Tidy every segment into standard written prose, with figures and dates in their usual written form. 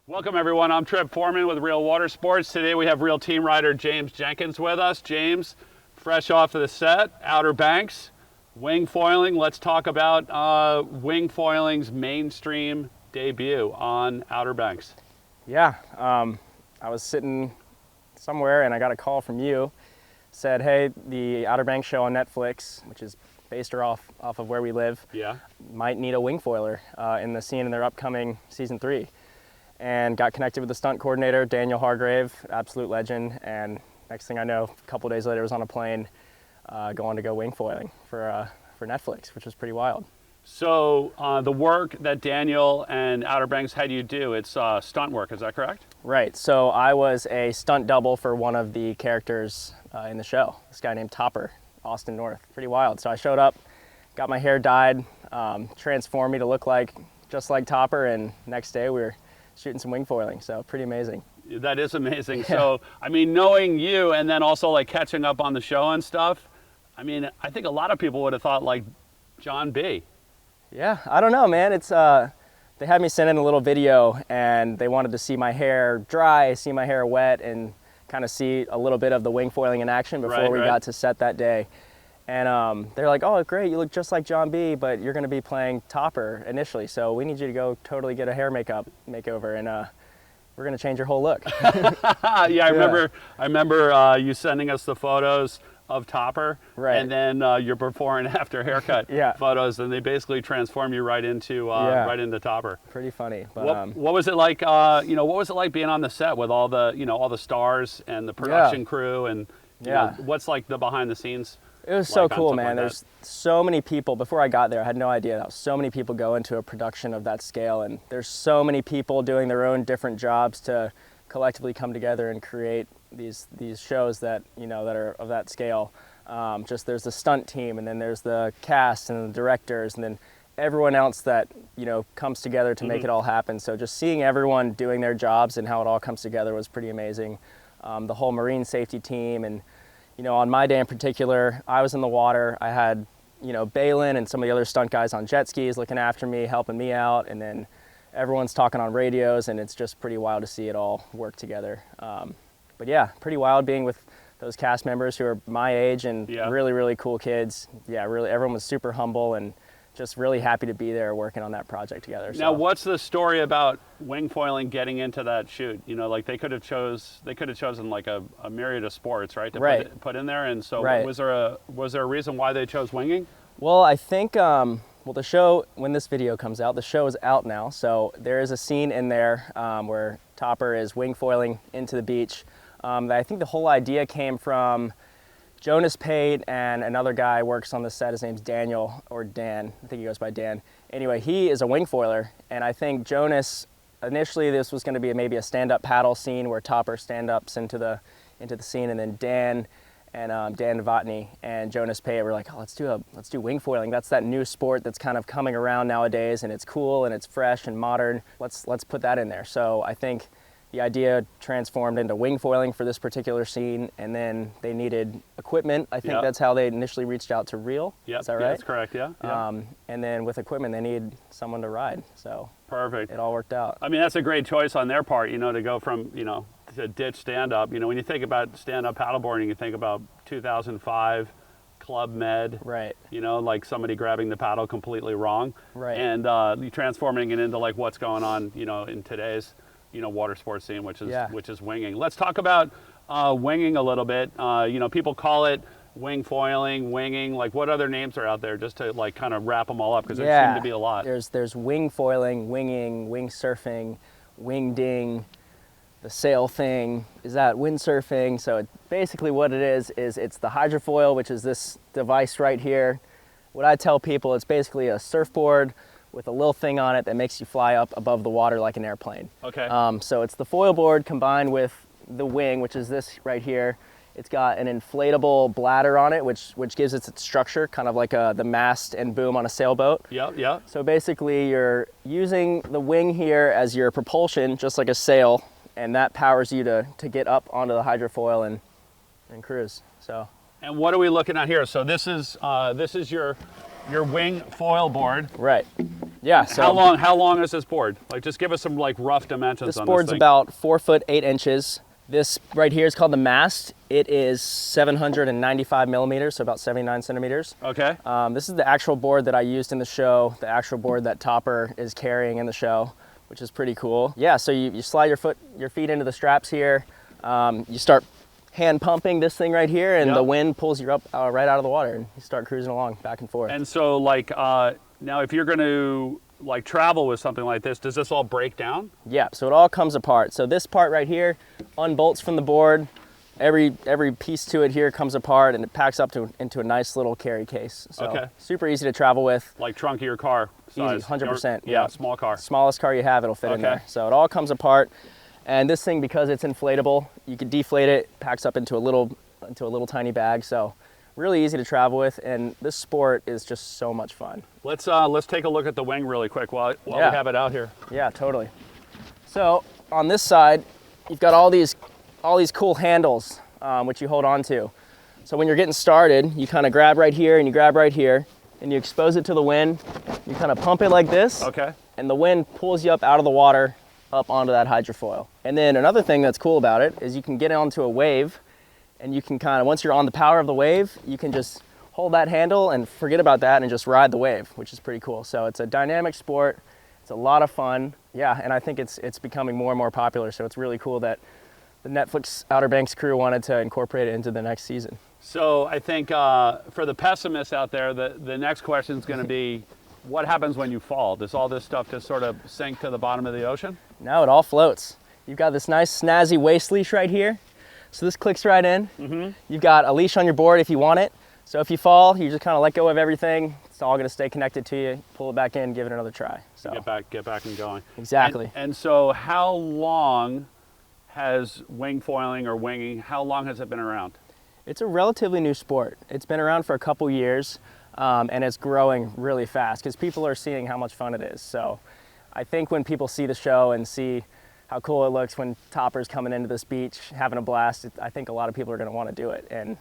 Welcome everyone, I'm Trip Foreman with Real Watersports. Today we have Real team rider James Jenkins with us. James, fresh off of the set, Outer Banks, wing foiling. Let's talk about wing foiling's mainstream debut on Outer Banks. Yeah, I was sitting somewhere and I got a call from you. Said, hey, the Outer Banks show on Netflix, which is based off of where we live, might need a wing foiler in the scene in their upcoming season 3. And got connected with the stunt coordinator, Daniel Hargrave, absolute legend. And next thing I know, a couple days later, I was on a plane going to go wing foiling for Netflix, which was pretty wild. So the work that Daniel and Outer Banks had you do, it's stunt work, is that correct? Right, so I was a stunt double for one of the characters in the show, this guy named Topper, Austin North, pretty wild. So I showed up, got my hair dyed, transformed me to look just like Topper, and next day we were shooting some wing foiling, so pretty amazing. That is amazing. Yeah. So, I mean, knowing you and then also like catching up on the show and stuff, I mean, I think a lot of people would have thought like John B. Yeah, I don't know, man. It's they had me send in a little video and they wanted to see my hair dry, see my hair wet, and kind of see a little bit of the wing foiling in action before we got to set that day. And they're like, oh, great, you look just like John B., but you're going to be playing Topper initially, so we need you to go totally get a hair makeover, and we're going to change your whole look. Yeah, I remember you sending us the photos of Topper, and then your before and after haircut photos, and they basically transform you right into Topper. Pretty funny. But what was it like? What was it like being on the set with all the stars and the production crew, and you know, what's like the behind the scenes? It was so cool, man. There's so many people. Before I got there, I had no idea that so many people go into a production of that scale, and there's so many people doing their own different jobs to collectively come together and create these shows that that are of that scale. Just there's the stunt team, and then there's the cast and the directors, and then everyone else that comes together to make it all happen. So just seeing everyone doing their jobs and how it all comes together was pretty amazing. The whole marine safety team, and on my day in particular, I was in the water. I had, Balin and some of the other stunt guys on jet skis looking after me, helping me out, and then everyone's talking on radios, and it's just pretty wild to see it all work together. But yeah, pretty wild being with those cast members who are my age and really, really cool kids. Yeah, really, everyone was super humble and just really happy to be there working on that project together. Now, what's the story about wing foiling getting into that shoot? Like they could have chosen like a myriad of sports, right? To put in there. And so was there a reason why they chose winging? Well, I think the show, when this video comes out, the show is out now. So there is a scene in there where Topper is wing foiling into the beach. I think the whole idea came from Jonas Pate and another guy works on the set. His name's Daniel, or Dan. I think he goes by Dan. Anyway, he is a wing foiler, and I think Jonas, initially this was going to be maybe a stand-up paddle scene where Topper stand-ups into the scene, and then Dan Novotny and Jonas Pate were like, oh, let's do wing foiling. That's that new sport that's kind of coming around nowadays, and it's cool and it's fresh and modern. Let's put that in there. So I think the idea transformed into wing foiling for this particular scene, and then they needed equipment. I think that's how they initially reached out to Reel. Yep. Is that right? Yeah, that's correct, yeah. And then with equipment, they needed someone to ride. So perfect. It all worked out. I mean, that's a great choice on their part, to go from, to ditch stand-up. When you think about stand-up paddleboarding, you think about 2005, Club Med. Right. Like somebody grabbing the paddle completely wrong. Right. And transforming it into like what's going on, in today's water sports scene, which is winging. Let's talk about winging a little bit. People call it wing foiling, winging. Like, what other names are out there, just to like kind of wrap them all up, because there seem to be a lot. There's wing foiling, winging, wing surfing, wing ding, the sail thing. Is that windsurfing? So basically what it is it's the hydrofoil, which is this device right here. What I tell people, it's basically a surfboard with a little thing on it that makes you fly up above the water like an airplane. Okay. So it's the foil board combined with the wing, which is this right here. It's got an inflatable bladder on it, which gives it its structure, kind of like the mast and boom on a sailboat. Yeah. So basically you're using the wing here as your propulsion, just like a sail, and that powers you to get up onto the hydrofoil and cruise. So. And what are we looking at here? So this is your wing foil board. Right. Yeah. So how long is this board? Like, just give us some like rough dimensions on this board's thing. about 4 foot 8 inches. This right here is called the mast. It is 795 millimeters, so about 79 centimeters. Okay. This is the actual board that I used in the show, the actual board that Topper is carrying in the show, which is pretty cool. Yeah, so you slide your feet into the straps here. You start hand pumping this thing right here, and the wind pulls you up right out of the water, and you start cruising along back and forth. And so, like, now if you're going to like travel with something like this, does this all break down? Yeah, so it all comes apart. So this part right here unbolts from the board. Every piece to it here comes apart, and it packs up into a nice little carry case. So super easy to travel with. Like trunk of your car size. Easy, 100%. Yeah, small car. Smallest car you have, it'll fit in there. So it all comes apart. And this thing, because it's inflatable, you can deflate it, packs up into a little tiny bag. So really easy to travel with, and this sport is just so much fun. Let's take a look at the wing really quick while we have it out here. Yeah, totally. So on this side, you've got all these cool handles which you hold on to. So when you're getting started, you kind of grab right here and you grab right here, and you expose it to the wind. You kind of pump it like this, and the wind pulls you up out of the water, up onto that hydrofoil. And then another thing that's cool about it is you can get onto a wave, and you can kind of, once you're on the power of the wave, you can just hold that handle and forget about that and just ride the wave, which is pretty cool. So it's a dynamic sport. It's a lot of fun. Yeah, and I think it's becoming more and more popular. So it's really cool that the Netflix Outer Banks crew wanted to incorporate it into the next season. So I think for the pessimists out there, the next question is going to be, what happens when you fall? Does all this stuff just sort of sink to the bottom of the ocean? No, it all floats. You've got this nice snazzy waist leash right here. So this clicks right in. You've got a leash on your board if you want it. So if you fall, you just kind of let go of everything. It's all going to stay connected to you. Pull it back in, give it another try. So get back and going. Exactly. And so how long has wing foiling or winging, how long has it been around? It's a relatively new sport. It's been around for a couple years, and it's growing really fast because people are seeing how much fun it is. So I think when people see the show and see how cool it looks when Topper's coming into this beach, having a blast, I think a lot of people are going to want to do it. And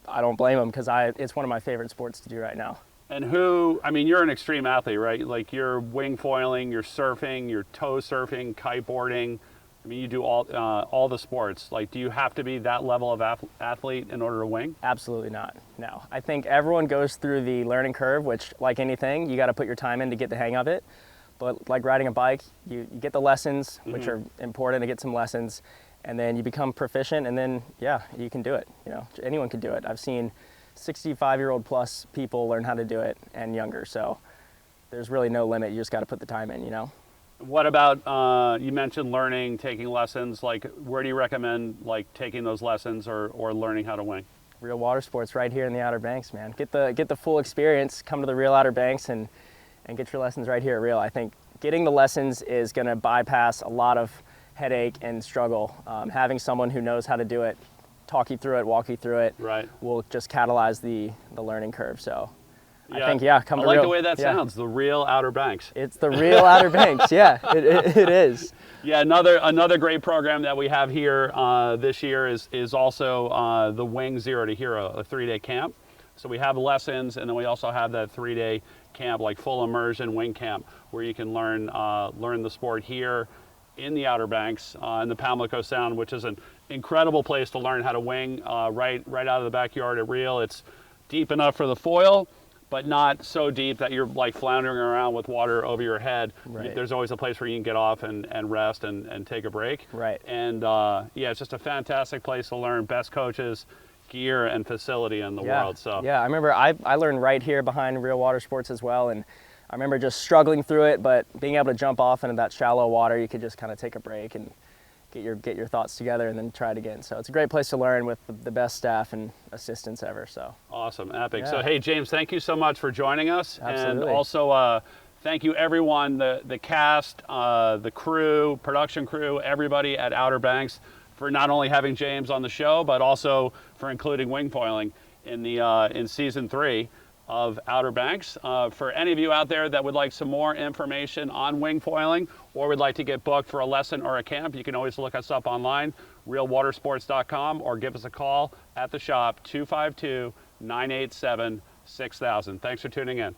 I don't blame them, because it's one of my favorite sports to do right now. And I mean, you're an extreme athlete, right? Like, you're wing foiling, you're surfing, you're tow surfing, kiteboarding. I mean, you do all the sports. Like, do you have to be that level of athlete in order to wing? Absolutely not, no. I think everyone goes through the learning curve, which, like anything, you got to put your time in to get the hang of it. But like riding a bike, you get the lessons, which are important to get some lessons, and then you become proficient, and then, yeah, you can do it. You know, anyone can do it. I've seen 65-year-old plus people learn how to do it, and younger, so there's really no limit. You just got to put the time in, you know? What about, you mentioned learning, taking lessons. Like, where do you recommend, like, taking those lessons or learning how to wing? Real Watersports right here in the Outer Banks, man. Get the full experience, come to the Real Outer Banks, and get your lessons right here at Real. I think getting the lessons is going to bypass a lot of headache and struggle. Having someone who knows how to do it, talk you through it, walk you through it, will just catalyze the learning curve. So I think, come to Real. I like the way that sounds, the Real Outer Banks. It's the Real Outer Banks, yeah, it is. Yeah, another great program that we have here this year is also the Wing Zero to Hero, a 3-day camp. So we have lessons, and then we also have that 3-day camp, like full immersion wing camp, where you can learn the sport here in the Outer Banks in the Pamlico Sound, which is an incredible place to learn how to wing right out of the backyard at Real. It's deep enough for the foil, but not so deep that you're like floundering around with water over your head. There's always a place where you can get off and rest and take a break. And yeah, it's just a fantastic place to learn. Best coaches, gear, and facility in the world. So yeah, I remember I learned right here behind Real Watersports as well, and I remember just struggling through it, but being able to jump off into that shallow water, you could just kind of take a break and get your thoughts together and then try it again. So it's a great place to learn with the best staff and assistants ever. So awesome, epic. So hey, James, thank you so much for joining us. Absolutely. And also thank you everyone, the cast, the crew, production crew, everybody at Outer Banks, for not only having James on the show, but also for including wing foiling in season 3 of Outer Banks. For any of you out there that would like some more information on wing foiling, or would like to get booked for a lesson or a camp, you can always look us up online, realwatersports.com, or give us a call at the shop, 252-987-6000. Thanks for tuning in.